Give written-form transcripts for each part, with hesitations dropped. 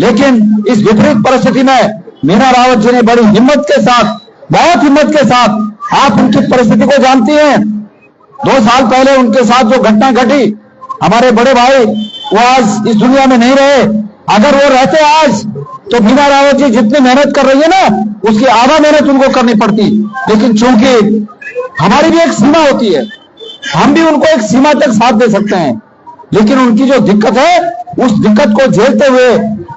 लेकिन इस विपरीत परिस्थिति में मीना रावत जी ने बड़ी हिम्मत के साथ, बहुत हिम्मत के साथ, आप उनकी परिस्थिति को जानती हैं। 2 साल पहले उनके साथ जो घटना घटी, हमारे बड़े भाई वो आज इस दुनिया में नहीं रहे। अगर वो रहते आज तो मीना रावत जी जितनी मेहनत कर रही है ना, उसकी आधा मेहनत उनको करनी पड़ती। लेकिन चूंकि हमारी भी एक सीमा होती है, हम भी उनको एक सीमा तक साथ दे सकते हैं, लेकिन उनकी जो दिक्कत है, उस दिक्कत को झेलते हुए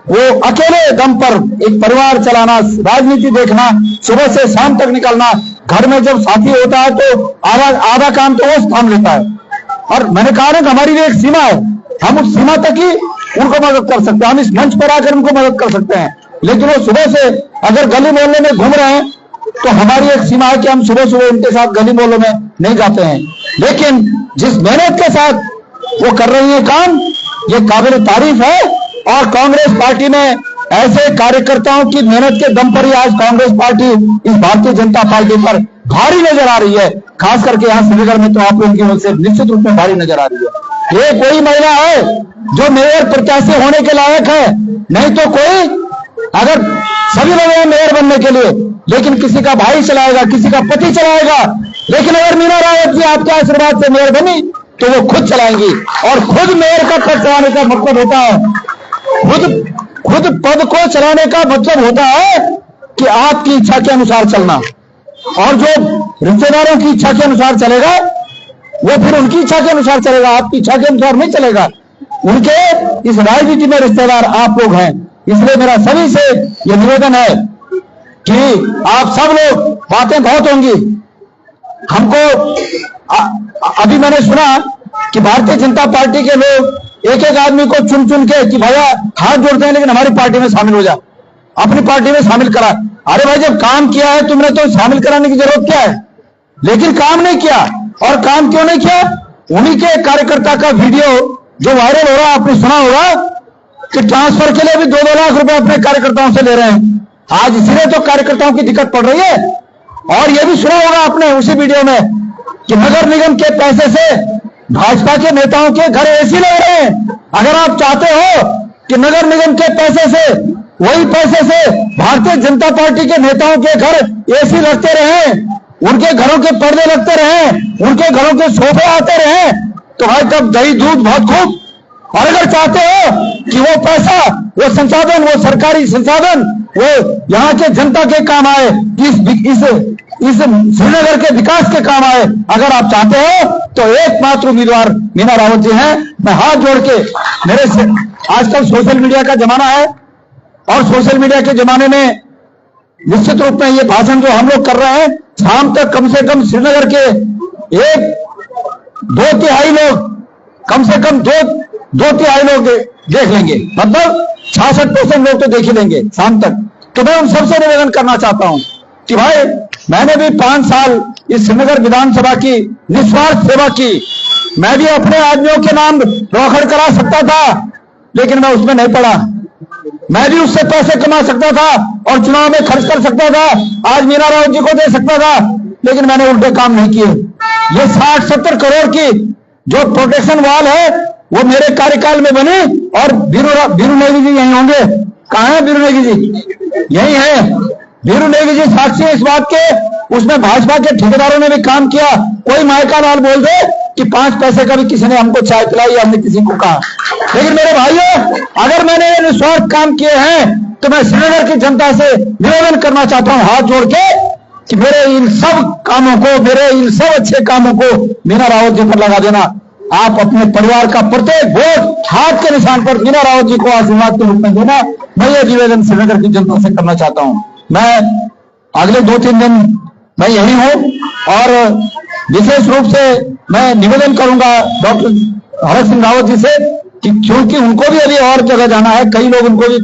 वो अकेले दम पर एक परिवार चलाना, राजनीति देखना, सुबह से शाम तक निकलना, घर में जब साथी होता है तो आधा काम तो वो थाम लेता है। और मैंने कहा ना कि हमारी भी एक सीमा है, हम उस सीमा तक ही उनको मदद कर सकते हैं, हम इस मंच पर आकर उनको मदद कर सकते हैं। लेकिन वो सुबह से अगर गली मोहल्ले में घूम रहे हैं तो हमारी एक सीमा है कि हम सुबह सुबह उनके साथ गली मोहल्लों में नहीं जाते हैं। लेकिन जिस मेहनत के साथ वो कर रही है काम, ये काबिल तारीफ है। और कांग्रेस पार्टी में ऐसे कार्यकर्ताओं की मेहनत के दम पर ही आज कांग्रेस पार्टी इस भारतीय जनता पार्टी पर भारी नजर आ रही है। खास करके यहाँ श्रीनगर में तो आप लोगों की ओर से निश्चित रूप में भारी नजर आ रही है। ये कोई महिला है जो मेयर प्रत्याशी होने के लायक है, नहीं तो कोई, अगर सभी लोग हैं मेयर बनने के लिए, लेकिन किसी का भाई चलाएगा, किसी का पति चलाएगा। लेकिन अगर मीना रावत जी आपके आशीर्वाद से मेयर बनी तो वो खुद चलाएंगी। और खुद मेयर का पद चलाने का मतलब होता है, खुद पद को चलाने का मतलब होता है कि आपकी इच्छा के अनुसार चलना। और जो रिश्तेदारों की इच्छा के अनुसार चलेगा वो फिर उनकी इच्छा के अनुसार चलेगा, आपकी इच्छा के अनुसार नहीं चलेगा। उनके इस राजनीति में रिश्तेदार आप लोग हैं। इसलिए मेरा सभी से यह निवेदन है कि आप सब लोग, बातें बहुत होंगी, हमको अभी मैंने सुना कि भारतीय जनता पार्टी के लोग एक एक आदमी को चुन चुन के कि भैया हाथ जोड़ते हैं लेकिन हमारी पार्टी में शामिल हो जा, अपनी पार्टी में शामिल करा। अरे भाई जब काम किया है तुमने तो शामिल कराने की जरूरत क्या है? लेकिन काम नहीं किया। और काम क्यों नहीं किया? उन्हीं के कार्यकर्ता का वीडियो जो वायरल हो रहा है, आपने सुना होगा कि ट्रांसफर के लिए भी 2-2 लाख रुपए अपने कार्यकर्ताओं से ले रहे हैं। आज इसीलिए तो कार्यकर्ताओं की दिक्कत पड़ रही है। और यह भी सुना होगा आपने उसी वीडियो में कि नगर निगम के पैसे से भाजपा के नेताओं के घर एसी लग रहे हैं। अगर आप चाहते हो कि नगर निगम के पैसे से, वही पैसे से भारतीय जनता पार्टी के नेताओं के घर एसी लगते रहे, उनके घरों के पर्दे लगते रहे, उनके घरों के सोफे आते रहे, तो भाई तब दही दूध बहुत खूब। और अगर चाहते हो कि वो पैसा, वो संसाधन, वो सरकारी संसाधन वो यहाँ के जनता के काम आए, इस श्रीनगर के विकास के काम आए, अगर आप चाहते हो तो एकमात्र उम्मीदवार मीना रावत जी हैं। मैं हाथ जोड़ के, मेरे से आजकल सोशल मीडिया का जमाना है और सोशल मीडिया के जमाने में निश्चित रूप में ये भाषण जो हम लोग कर रहे हैं, शाम तक कम से कम श्रीनगर के 1/2 लोग, कम से कम 2/3 लोग देख लेंगे, मतलब 66% लोग तो देख ही लेंगे शाम तक। तो मैं उन सबसे निवेदन करना चाहता हूं कि भाई मैंने भी 5 साल इस श्रीनगर विधानसभा की निस्वार्थ सेवा की। मैं भी अपने आदमियों के नाम रोकड़ करा सकता था, लेकिन मैं उसमें नहीं पड़ा। मैं भी उससे पैसे कमा सकता था और चुनाव में खर्च कर सकता था, आज मीना रावत जी को दे सकता था, लेकिन मैंने उल्टे काम नहीं किए। ये 60-70 करोड़ की जो प्रोटेक्शन वॉल है वो मेरे कार्यकाल में बनी। और बीरू नेगी जी यही होंगे। कहां है बीरू नेगी जी? यही है। बीरू नेगी जी साक्षी है इस बात के। उसमें भाजपा के ठेकेदारों ने भी काम किया। कोई मायका लाल बोल दे कि 5 पैसे का भी किसी ने हमको चाय पिलाई या हमने किसी को कहा। लेकिन मेरे भाइयों, अगर मैंने ये निस्वार्थ काम किए हैं तो मैं श्रीनगर की जनता से निवेदन करना चाहता हूं हाथ जोड़ के कि मेरे इन सब कामों को, मेरे इन सब अच्छे कामों को मीना रावत जी पर लगा देना। आप अपने परिवार का प्रत्येक वोट हाथ के निशान पर मीना रावत जी को आशीर्वाद के रूप में देना। मैं ये निवेदन श्रीनगर की जनता से करना चाहता हूं। मैं अगले 2-3 दिन मैं यही हूं और विशेष रूप से मैं निवेदन करूंगा डॉक्टर हरक सिंह रावत जी से कि क्योंकि उनको भी अभी और जगह जाना है। कई लोग उनको भी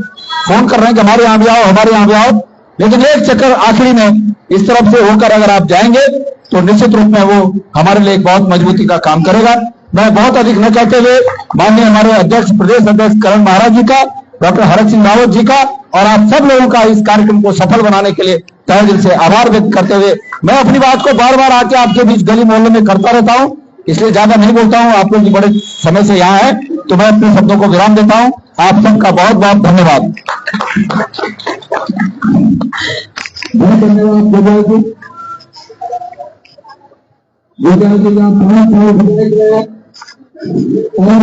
फोन कर रहे हैं कि हमारे यहाँ भी आओ, हमारे यहाँ भी आओ। लेकिन एक चक्कर आखिरी में इस तरफ से होकर अगर आप जाएंगे तो निश्चित रूप में वो हमारे लिए एक बहुत मजबूती का काम करेगा। मैं बहुत अधिक न कहते हुए माननीय हमारे अध्यक्ष, प्रदेश अध्यक्ष करण महाराज जी का, डॉक्टर हरक सिंह रावत जी का और आप सब लोगों का इस कार्यक्रम को सफल बनाने के लिए तहे दिल से आभार व्यक्त करते हुए मैं अपनी बात को बार बार आके आपके बीच गली मोहल्ले में करता रहता हूं, इसलिए ज्यादा नहीं बोलता हूं। आप लोग बड़े समय से यहाँ है तो मैं अपने शब्दों को विराम देता हूं। आप सबका बहुत बहुत धन्यवाद। बहुत धन्यवाद गोपाल जी। गोपाल जी का 5 साल घूमने के लिए और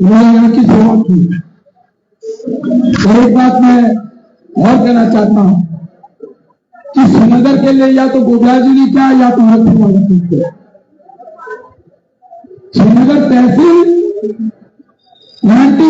उन्होंने यहाँ की सेवा की। और एक बात मैं और कहना चाहता हूं कि श्रीनगर के लिए या तो गोपाल जी ने क्या या तो हरसिंह वाला किया। श्रीनगर तहसील 97